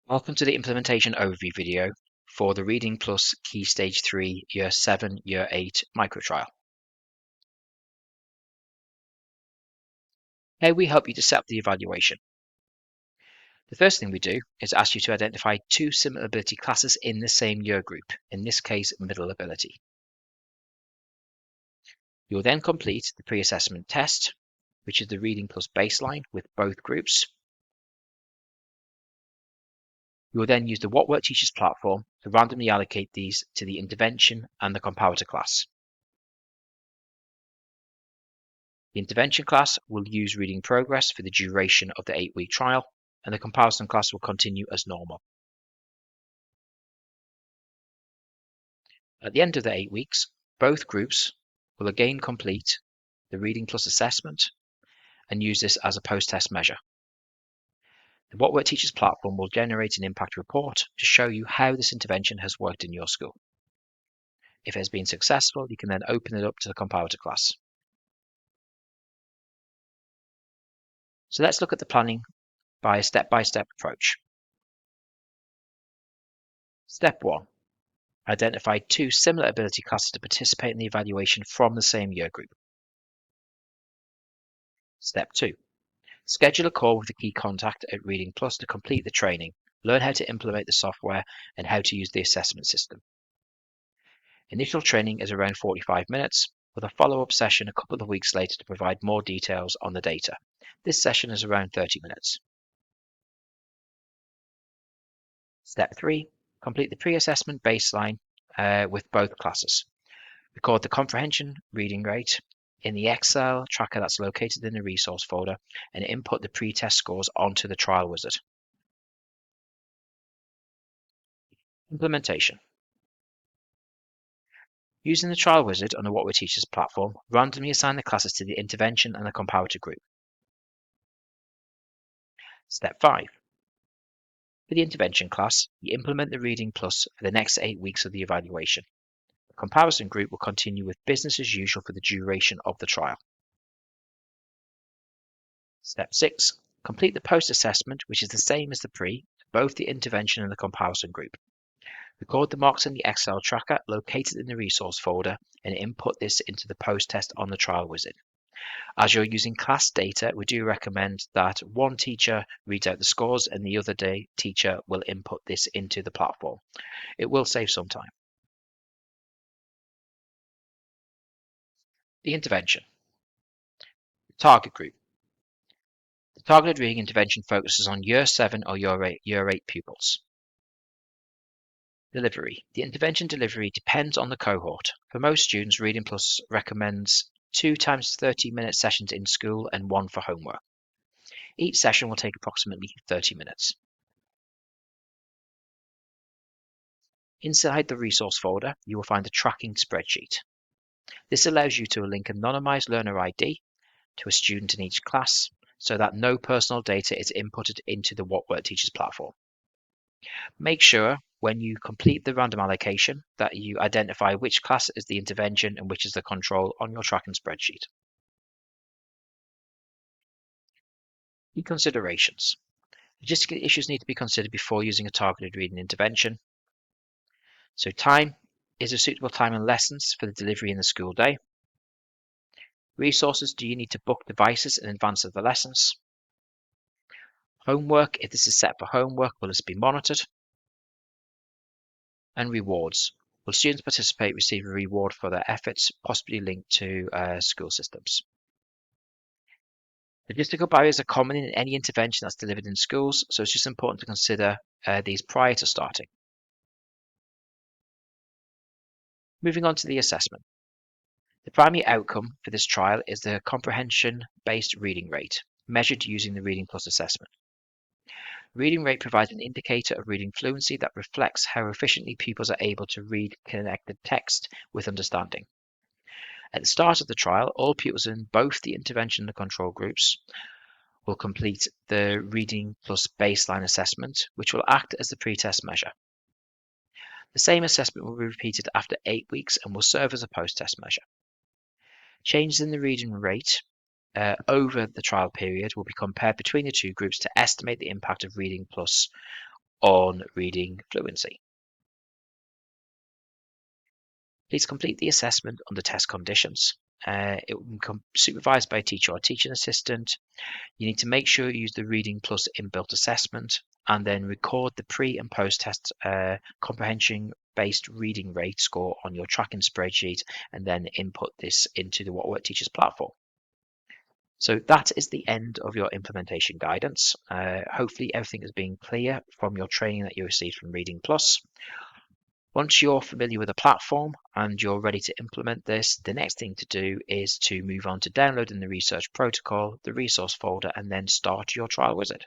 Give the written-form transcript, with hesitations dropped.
Welcome to the implementation overview video for the Reading Plus Key Stage 3 Year 7, Year 8 micro trial. Here we help you to set up the evaluation. The first thing we do is ask you to identify two similar ability classes in the same year group, in this case middle ability. You will then complete the pre-assessment test, which is the Reading Plus baseline with both groups. You will then use the What Work Teachers platform to randomly allocate these to the intervention and the comparator class. The intervention class will use reading progress for the duration of the 8-week trial, and the comparison class will continue as normal. At the end of the 8 weeks, both groups will again complete the Reading Plus assessment and use this as a post-test measure. The What Work Teachers platform will generate an impact report to show you how this intervention has worked in your school. If it has been successful, you can then open it up to the comparator class. So let's look at the planning by a step-by-step approach. Step 1. Identify two similar ability classes to participate in the evaluation from the same year group. Step 2. Schedule a call with a key contact at Reading Plus to complete the training, learn how to implement the software, and how to use the assessment system. Initial training is around 45 minutes, with a follow-up session a couple of weeks later to provide more details on the data. This session is around 30 minutes. Step 3. Complete the pre-assessment baseline with both classes. Record the comprehension reading rate in the Excel tracker that's located in the resource folder and input the pre-test scores onto the trial wizard. Implementation. Using the trial wizard on the What Work Teachers platform, randomly assign the classes to the intervention and the comparator group. Step 5. For the intervention class, you implement the Reading Plus for the next 8 weeks of the evaluation. The comparison group will continue with business as usual for the duration of the trial. Step 6. Complete the post-assessment, which is the same as the pre, for both the intervention and the comparison group. Record the marks in the Excel tracker located in the resource folder and input this into the post-test on the trial wizard. As you're using class data, we do recommend that one teacher reads out the scores and the other teacher will input this into the platform. It will save some time. The intervention. Target group. The targeted reading intervention focuses on Year 7 or Year 8 pupils. Delivery. The intervention delivery depends on the cohort. For most students, Reading Plus recommends 2 times 30-minute sessions in school and 1 for homework. Each session will take approximately 30 minutes. Inside the resource folder, you will find a tracking spreadsheet. This allows you to link anonymized learner ID to a student in each class so that no personal data is inputted into the What Work Teachers platform. Make sure when you complete the random allocation that you identify which class is the intervention and which is the control on your tracking spreadsheet. Key considerations. Logistical issues need to be considered before using a targeted reading intervention. So time is a suitable time in lessons for the delivery in the school day. Resources, do you need to book devices in advance of the lessons? Homework, if this is set for homework, will this be monitored? And rewards. Will students participate receive a reward for their efforts, possibly linked to school systems? Logistical barriers are common in any intervention that's delivered in schools, so it's just important to consider these prior to starting. Moving on to the assessment. The primary outcome for this trial is the comprehension-based reading rate, measured using the Reading Plus assessment. Reading rate provides an indicator of reading fluency that reflects how efficiently pupils are able to read connected text with understanding. At the start of the trial, all pupils in both the intervention and the control groups will complete the Reading Plus baseline assessment, which will act as the pre-test measure. The same assessment will be repeated after 8 weeks and will serve as a post-test measure. Changes in the reading rate over the trial period will be compared between the two groups to estimate the impact of Reading Plus on reading fluency. Please complete the assessment under test conditions. It will be supervised by a teacher or teaching assistant. You need to make sure you use the Reading Plus inbuilt assessment and then record the pre and post test comprehension based reading rate score on your tracking spreadsheet and then input this into the What Work Teachers platform. So that is the end of your implementation guidance. Hopefully everything has been clear from your training that you received from Reading Plus. Once you're familiar with the platform and you're ready to implement this, the next thing to do is to move on to downloading the research protocol, the resource folder, and then start your trial wizard.